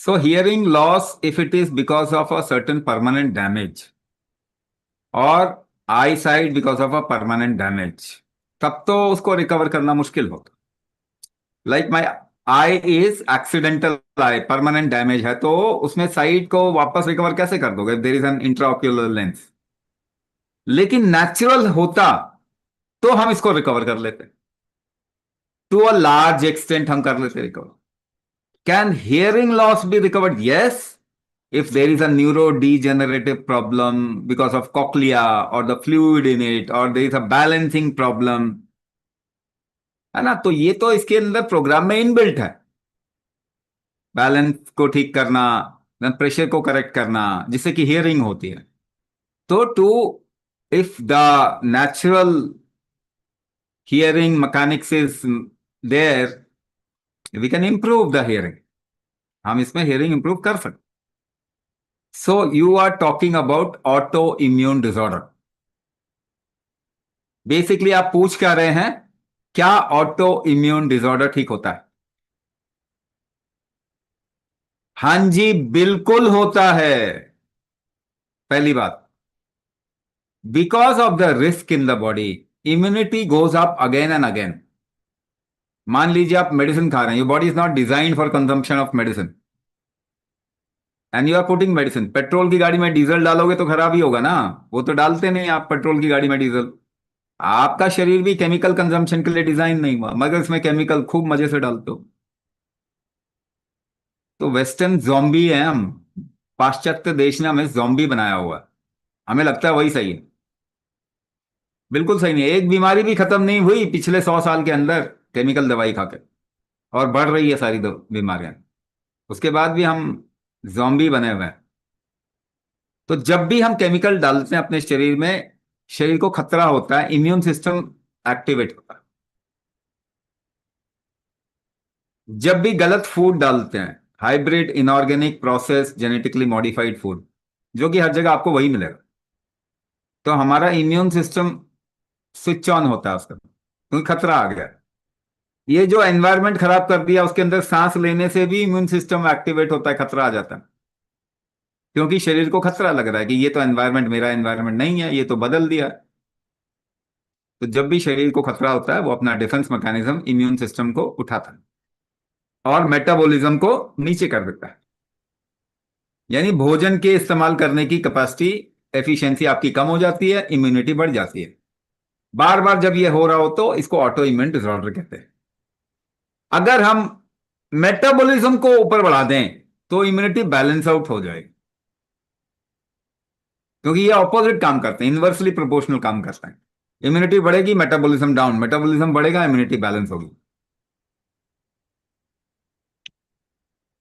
So hearing loss, if it is because of a certain permanent damage or eyesight because of a permanent damage, तब तो उसको recover करना मुश्किल होगा. Like my I is accidental I, permanent damage है, तो उसमें site को वापस रिकवर कैसे कर दोगे there is an intraocular lens. लेकिन नेचुरल होता तो हम इसको रिकवर कर लेते. टू अ लार्ज एक्सटेंट हम कर लेते recover. Can hearing loss be recovered? Yes, if there is a neurodegenerative problem because of cochlea or the fluid in it, or there is a balancing problem, है ना, तो ये तो इसके अंदर प्रोग्राम में इनबिल्ट है. बैलेंस को ठीक करना, प्रेशर को करेक्ट करना, जिससे कि हियरिंग होती है. तो to if the natural hearing mechanics is there, we can improve the hearing. हम इसमें हियरिंग इंप्रूव कर सकते. So you are talking about auto immune disorder. Basically आप पूछ क्या रहे हैं, क्या ऑटो इम्यून डिसऑर्डर ठीक होता है? हां जी, बिल्कुल होता है. पहली बात, because of the risk in the body, immunity goes up again and again. मान लीजिए आप मेडिसिन खा रहे हैं, your body is not designed for consumption of medicine and you are putting medicine. Petrol की गाड़ी में डीजल डालोगे तो खराब ही होगा ना. वो तो डालते नहीं आप पेट्रोल की गाड़ी में डीजल. आपका शरीर भी केमिकल कंजम्पशन के लिए डिजाइन नहीं हुआ, मगर इसमें केमिकल खूब मजे से डालते हो. तो वेस्टर्न जॉम्बी है हम. पाश्चात्य देश ने हमें जॉम्बी बनाया हुआ है. हमें लगता है वही सही है. बिल्कुल सही नहीं है. एक बीमारी भी खत्म नहीं हुई पिछले 100 साल के अंदर केमिकल दवाई खा के, और बढ़ रही है सारी बीमारियां. उसके बाद भी हम जॉम्बी बने हुए हैं. तो जब भी हम केमिकल डालते हैं अपने शरीर में, शरीर को खतरा होता है, इम्यून सिस्टम एक्टिवेट होता है. जब भी गलत फूड डालते हैं, hybrid, inorganic, process, genetically modified food, जो कि हर जगह आपको वही मिलेगा, तो हमारा इम्यून सिस्टम स्विच ऑन होता है उसका, क्योंकि खतरा आ गया. ये जो एनवायरनमेंट खराब कर दिया, उसके अंदर सांस लेने से भी इम्यून सिस्टम एक्टिवेट होता है, खतरा आ जाता है. क्योंकि शरीर को खतरा लग रहा है कि ये तो एनवायरनमेंट मेरा एनवायरनमेंट नहीं है, ये तो बदल दिया है. तो जब भी शरीर को खतरा होता है, वो अपना डिफेंस मैकेनिज्म इम्यून सिस्टम को उठाता है और मेटाबॉलिज्म को नीचे कर देता है. यानी भोजन के इस्तेमाल करने की कैपेसिटी, एफिशिएंसी आपकी कम हो जाती है, इम्यूनिटी बढ़ जाती है. बार बार जब ये हो रहा हो तो इसको ऑटो इम्यून डिसऑर्डर कहते हैं. अगर हम मेटाबॉलिज्म को ऊपर बढ़ा दें तो इम्यूनिटी बैलेंस आउट हो जाएगी. क्योंकि ये ऑपोजिट काम करते हैं, इनवर्सली प्रोपोर्शनल काम करते हैं. इम्यूनिटी बढ़ेगी, मेटाबॉलिज्म डाउन, मेटाबॉलिज्म बढ़ेगा, इम्यूनिटी बैलेंस होगी.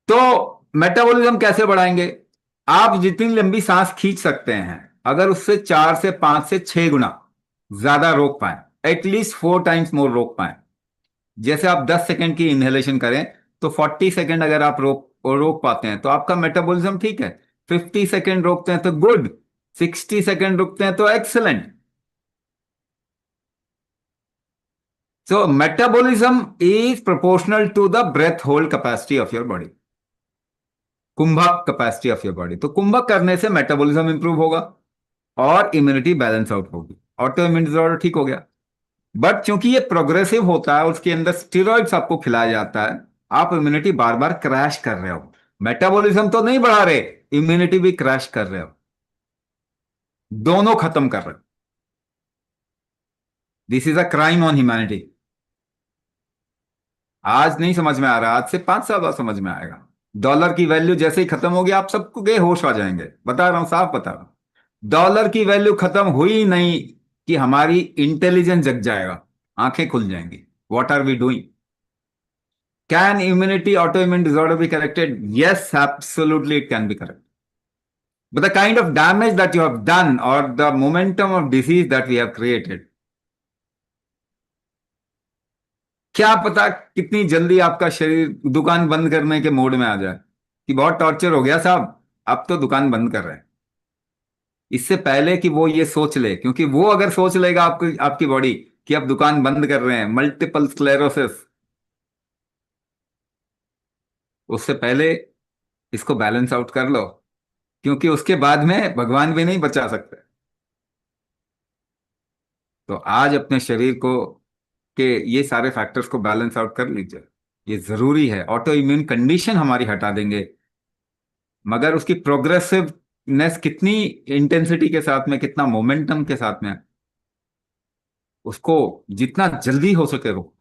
तो मेटाबॉलिज्म कैसे बढ़ाएंगे? आप जितनी लंबी सांस खींच सकते हैं, अगर उससे 4 से 5 से 6 गुना ज्यादा रोक पाए, एटलीस्ट 4 टाइम्स मोर रोक पाए. जैसे आप 10 सेकंड की इनहेलेशन करें, तो 40 सेकंड अगर आप रोक पाते हैं तो आपका मेटाबॉलिज्म ठीक है. 50 सेकंड रोकते हैं तो गुड. 60 सेकंड रुकते हैं तो excellent. So metabolism is proportional to the breath hold capacity of your body, kumbhak capacity of your body. तो कुंभक करने से मेटाबॉलिज्म इंप्रूव होगा और इम्यूनिटी बैलेंस आउट होगी, ऑटो इम्यून डिसऑर्डर ठीक हो गया. बट चूंकि ये प्रोग्रेसिव होता है, उसके अंदर स्टेरॉइड्स आपको खिलाया जाता है, आप इम्यूनिटी बार बार क्रैश कर रहे हो. मेटाबॉलिज्म तो नहीं बढ़ा रहे, इम्यूनिटी भी क्रैश कर रहे हो, दोनों खत्म कर रहे हो. This is a crime on humanity. आज नहीं समझ में आ रहा, आज से 5 साल बाद समझ में आएगा. डॉलर की वैल्यू जैसे ही खत्म होगी, आप सबको गए होश आ जाएंगे. बता रहा हूं, साफ बता रहा हूं. डॉलर की वैल्यू खत्म हुई नहीं कि हमारी इंटेलिजेंस जग जाएगा, आंखें खुल जाएंगी. What are we doing? Can immunity auto immune disorder be corrected? Yes, absolutely it can be corrected. But the kind of damage that you have done, or the momentum of disease that we have created, क्या पता कितनी जल्दी आपका शरीर दुकान बंद करने के मोड में आ जाए कि बहुत टॉर्चर हो गया साहब, अब तो दुकान बंद कर रहे हैं. इससे पहले कि वो ये सोच ले, क्योंकि वो अगर सोच लेगा आपकी आपकी बॉडी कि अब दुकान बंद कर रहे हैं, मल्टीपल स्क्लेरोसिस, उससे पहले इसको बैलेंस आउट कर लो, क्योंकि उसके बाद में भगवान भी नहीं बचा सकते। तो आज अपने शरीर को के ये सारे फैक्टर्स को बैलेंस आउट कर लीजिए। ये जरूरी है। ऑटो इम्यून कंडीशन हमारी हटा देंगे, मगर उसकी प्रोग्रेसिवनेस कितनी इंटेंसिटी के साथ में, कितना मोमेंटम के साथ में, उसको जितना जल्दी हो सके रोको।